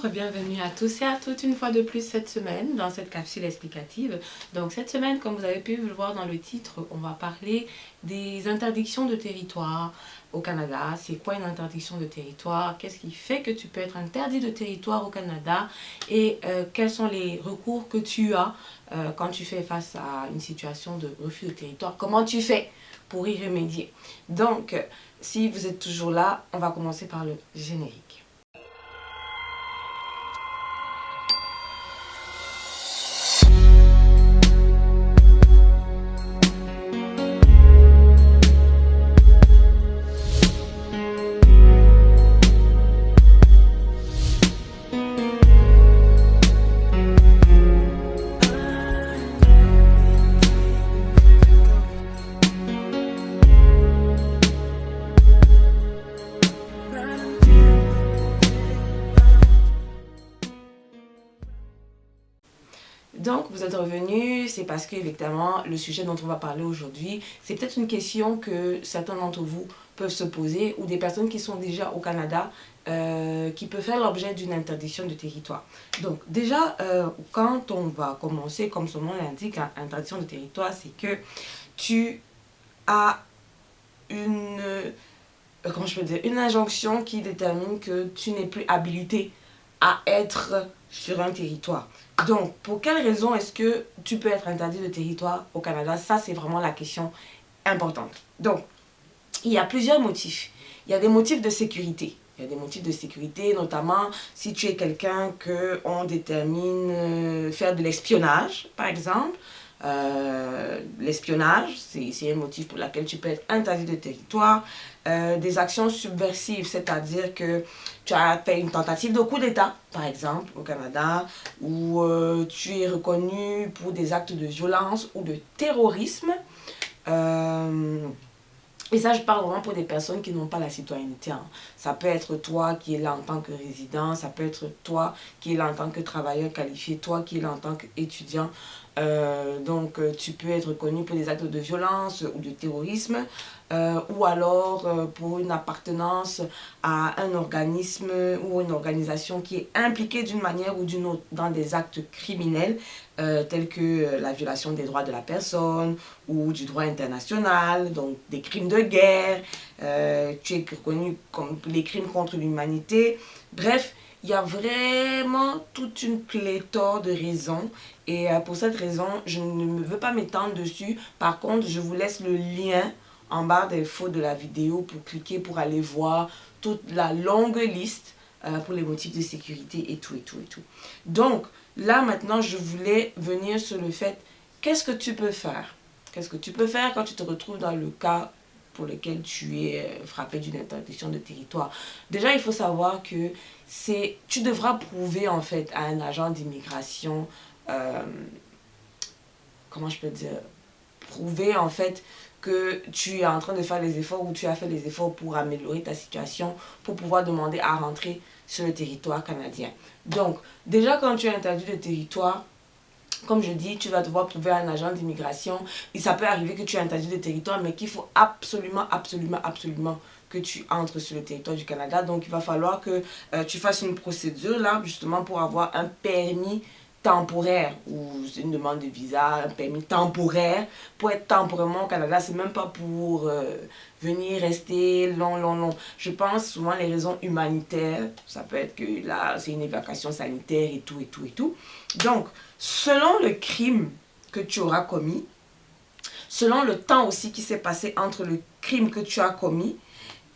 Bienvenue à tous et à toutes une fois de plus cette semaine dans cette capsule explicative. Donc cette semaine, comme vous avez pu le voir dans le titre, on va parler des interdictions de territoire au Canada. C'est quoi une interdiction de territoire? Qu'est-ce qui fait que tu peux être interdit de territoire au Canada? Et quels sont les recours que tu as quand tu fais face à une situation de refus de territoire? Comment tu fais pour y remédier? Donc, si vous êtes toujours là, on va commencer par le générique. Donc, vous êtes revenu, c'est parce que, évidemment, le sujet dont on va parler aujourd'hui, c'est peut-être une question que certains d'entre vous peuvent se poser ou des personnes qui sont déjà au Canada qui peuvent faire l'objet d'une interdiction de territoire. Donc, déjà, quand on va commencer, comme son nom l'indique, interdiction de territoire, c'est que tu as une, comment je peux dire, une injonction qui détermine que tu n'es plus habilité à être sur un territoire. Donc, pour quelle raison est-ce que tu peux être interdit de territoire au Canada? Ça, c'est vraiment la question importante. Donc, il y a plusieurs motifs. Il y a des motifs de sécurité. Il y a des motifs de sécurité, notamment si tu es quelqu'un qu'on détermine faire de l'espionnage, par exemple. L'espionnage, c'est un motif pour lequel tu peux être interdit de territoire. Des actions subversives, c'est-à-dire que tu as fait une tentative de coup d'État, par exemple, au Canada, ou tu es reconnu pour des actes de violence ou de terrorisme. Et ça, je parle vraiment pour des personnes qui n'ont pas la citoyenneté. Hein. Ça peut être toi qui es là en tant que résident, ça peut être toi qui es là en tant que travailleur qualifié, toi qui es là en tant qu'étudiant. Donc, tu peux être reconnu pour des actes de violence ou de terrorisme, ou alors pour une appartenance à un organisme ou une organisation qui est impliquée d'une manière ou d'une autre dans des actes criminels, tels que la violation des droits de la personne ou du droit international, donc des crimes de guerre, tu es reconnu comme les crimes contre l'humanité. Bref, il y a vraiment toute une pléthore de raisons et pour cette raison, je ne veux pas m'étendre dessus. Par contre, je vous laisse le lien en barre d'infos de la vidéo pour cliquer pour aller voir toute la longue liste pour les motifs de sécurité et tout et tout et tout. Donc, là maintenant, je voulais venir sur le fait, qu'est-ce que tu peux faire? Qu'est-ce que tu peux faire quand tu te retrouves dans le cas pour lequel tu es frappé d'une interdiction de territoire? Déjà, il faut savoir que tu devras prouver en fait à un agent d'immigration, comment je peux dire, prouver en fait que tu es en train de faire les efforts ou tu as fait les efforts pour améliorer ta situation, pour pouvoir demander à rentrer sur le territoire canadien. Donc, déjà quand tu es interdit de territoire, comme je dis, tu vas devoir prouver à un agent d'immigration. Et ça peut arriver que tu es interdit de territoire, mais qu'il faut absolument, absolument, absolument que tu entres sur le territoire du Canada. Donc, il va falloir que tu fasses une procédure là, justement, pour avoir un permis temporaire ou une demande de visa, un permis temporaire pour être temporairement au Canada. C'est même pas pour venir rester long. Je pense souvent les raisons humanitaires, ça peut être que là c'est une évacuation sanitaire et tout et tout et tout. Donc selon le crime que tu auras commis, selon le temps aussi qui s'est passé entre le crime que tu as commis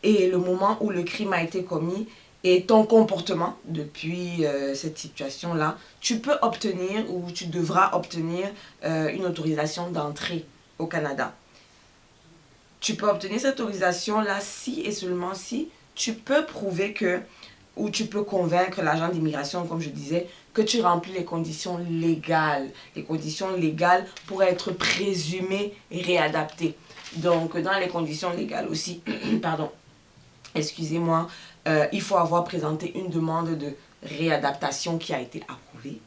et le moment où le crime a été commis, et ton comportement depuis cette situation-là, tu peux obtenir ou tu devras obtenir une autorisation d'entrée au Canada. Tu peux obtenir cette autorisation-là si et seulement si tu peux prouver que, ou tu peux convaincre l'agent d'immigration, comme je disais, que tu remplis les conditions légales. Les conditions légales pour être présumé et réadapté. Donc, dans les conditions légales aussi, pardon, excusez-moi, il faut avoir présenté une demande de réadaptation qui a été approuvée.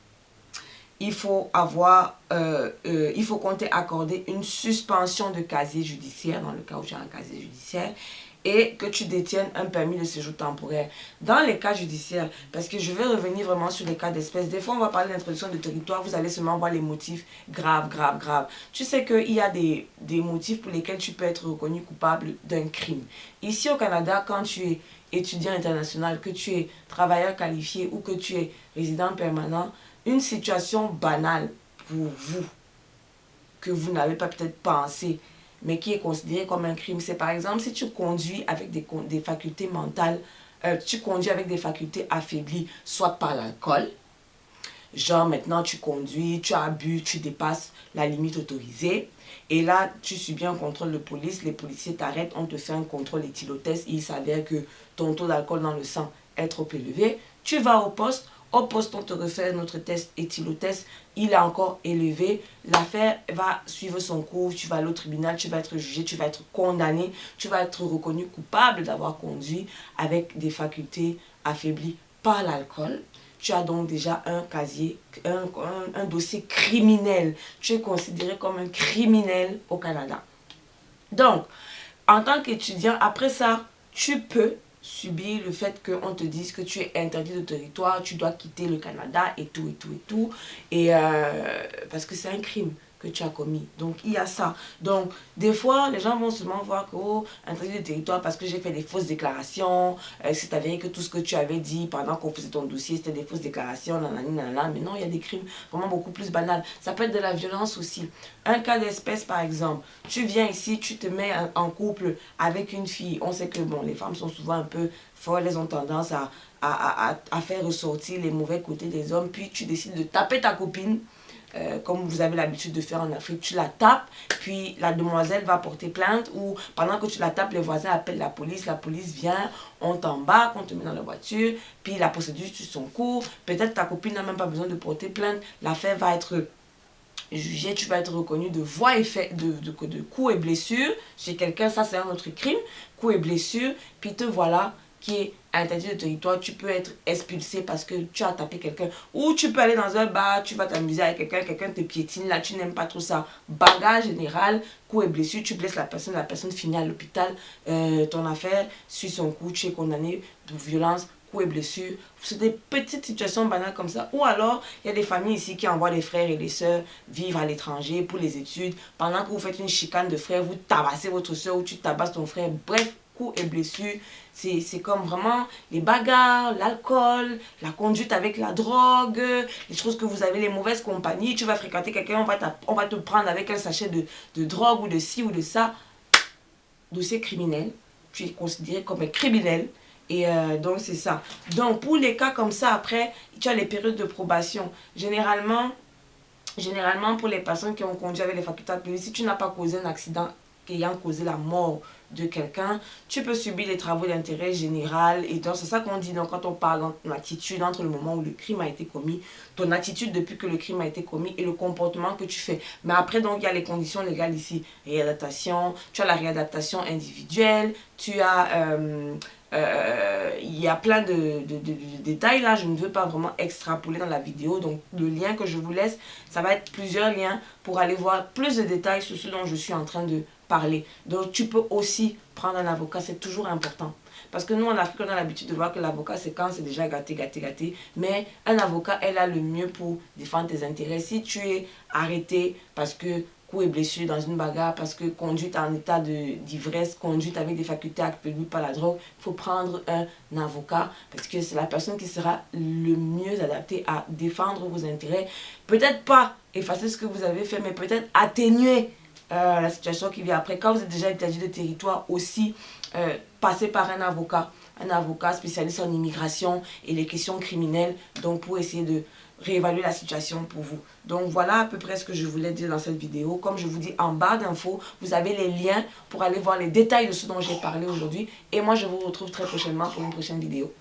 Il faut qu'on t'ait accordé une suspension de casier judiciaire, dans le cas où j'ai un casier judiciaire. et que tu détiennes un permis de séjour temporaire. Dans les cas judiciaires, parce que je vais revenir vraiment sur les cas d'espèce, des fois on va parler d'introduction de territoire, vous allez seulement voir les motifs graves, graves, graves. Tu sais qu'il y a des motifs pour lesquels tu peux être reconnu coupable d'un crime. Ici au Canada, quand tu es étudiant international, que tu es travailleur qualifié ou que tu es résident permanent, une situation banale pour vous, que vous n'avez pas peut-être pensé, mais qui est considéré comme un crime, c'est par exemple si tu conduis avec des facultés mentales, tu conduis avec des facultés affaiblies, soit par l'alcool, genre maintenant tu conduis, tu as bu, tu dépasses la limite autorisée, et là tu subis un contrôle de police, les policiers t'arrêtent, on te fait un contrôle éthylotest, et il s'avère que ton taux d'alcool dans le sang est trop élevé, tu vas au poste on te refait notre test éthylotest, il est encore élevé, l'affaire va suivre son cours, tu vas aller au tribunal, tu vas être jugé, tu vas être condamné, tu vas être reconnu coupable d'avoir conduit avec des facultés affaiblies par l'alcool. Tu as donc déjà un casier, un dossier criminel. Tu es considéré comme un criminel au Canada. Donc, en tant qu'étudiant, après ça, tu peux subir le fait qu'on te dise que tu es interdit de territoire, tu dois quitter le Canada et tout, et tout, et tout. Et parce que c'est un crime que tu as commis. Donc, il y a ça. Donc, des fois, les gens vont seulement voir que, oh, interdit de territoire parce que j'ai fait des fausses déclarations. C'est avéré que tout ce que tu avais dit pendant qu'on faisait ton dossier, c'était des fausses déclarations, nanani, nanana. Mais non, il y a des crimes vraiment beaucoup plus banals. Ça peut être de la violence aussi. Un cas d'espèce, par exemple. Tu viens ici, tu te mets en couple avec une fille. On sait que, bon, les femmes sont souvent un peu folles. Elles ont tendance à faire ressortir les mauvais côtés des hommes. Puis, tu décides de taper ta copine. Comme vous avez l'habitude de faire en Afrique, tu la tapes, puis la demoiselle va porter plainte, ou pendant que tu la tapes, les voisins appellent la police vient, on t'embarque, on te met dans la voiture, puis la procédure suit son cours, peut-être ta copine n'a même pas besoin de porter plainte, l'affaire va être jugée, tu vas être reconnu de voies et faits, de coups et blessures chez quelqu'un, ça c'est un autre crime, coups et blessures, puis te voilà qui est interdit de territoire, tu peux être expulsé parce que tu as tapé quelqu'un. Ou tu peux aller dans un bar, tu vas t'amuser avec quelqu'un, quelqu'un te piétine, là tu n'aimes pas trop ça. Bagarre générale, coup et blessure, tu blesses la personne finit à l'hôpital, ton affaire suit son cours, tu es condamné pour violence, coup et blessure. C'est des petites situations banales comme ça. Ou alors, il y a des familles ici qui envoient les frères et les sœurs vivre à l'étranger pour les études. Pendant que vous faites une chicane de frères, vous tabassez votre soeur ou tu tabasses ton frère. Bref, coups et blessures, c'est comme vraiment les bagarres, l'alcool, la conduite avec la drogue, les choses que vous avez, les mauvaises compagnies. Tu vas fréquenter quelqu'un, on va te prendre avec un sachet de drogue ou de ci ou de ça. Dossier criminel, tu es considéré comme un criminel. Et donc c'est ça. Donc pour les cas comme ça, après, tu as les périodes de probation. Généralement pour les personnes qui ont conduit avec les facultés affaiblies, si tu n'as pas causé un accident ayant causé la mort de quelqu'un, tu peux subir les travaux d'intérêt général. Et donc c'est ça qu'on dit donc, quand on parle de l'attitude entre le moment où le crime a été commis, ton attitude depuis que le crime a été commis et le comportement que tu fais. Mais après donc il y a les conditions légales ici, réadaptation, tu as la réadaptation individuelle, tu as il y a plein de détails là, je ne veux pas vraiment extrapoler dans la vidéo, donc le lien que je vous laisse, ça va être plusieurs liens pour aller voir plus de détails sur ce dont je suis en train de parler. Donc tu peux aussi prendre un avocat, c'est toujours important. Parce que nous en Afrique, on a l'habitude de voir que l'avocat c'est quand c'est déjà gâté, gâté, gâté. Mais un avocat est là le mieux pour défendre tes intérêts. Si tu es arrêté parce que coups et blessures dans une bagarre, parce que conduite en état d'ivresse, conduite avec des facultés affaiblies par la drogue, il faut prendre un avocat parce que c'est la personne qui sera le mieux adaptée à défendre vos intérêts. Peut-être pas effacer ce que vous avez fait, mais peut-être atténuer la situation qui vient après. Quand vous êtes déjà interdit de territoire aussi, passez par un avocat spécialiste en immigration et les questions criminelles, donc pour essayer de réévaluer la situation pour vous. Donc voilà à peu près ce que je voulais dire dans cette vidéo. Comme je vous dis, en barre d'infos, vous avez les liens pour aller voir les détails de ce dont j'ai parlé aujourd'hui. Et moi, je vous retrouve très prochainement pour une prochaine vidéo.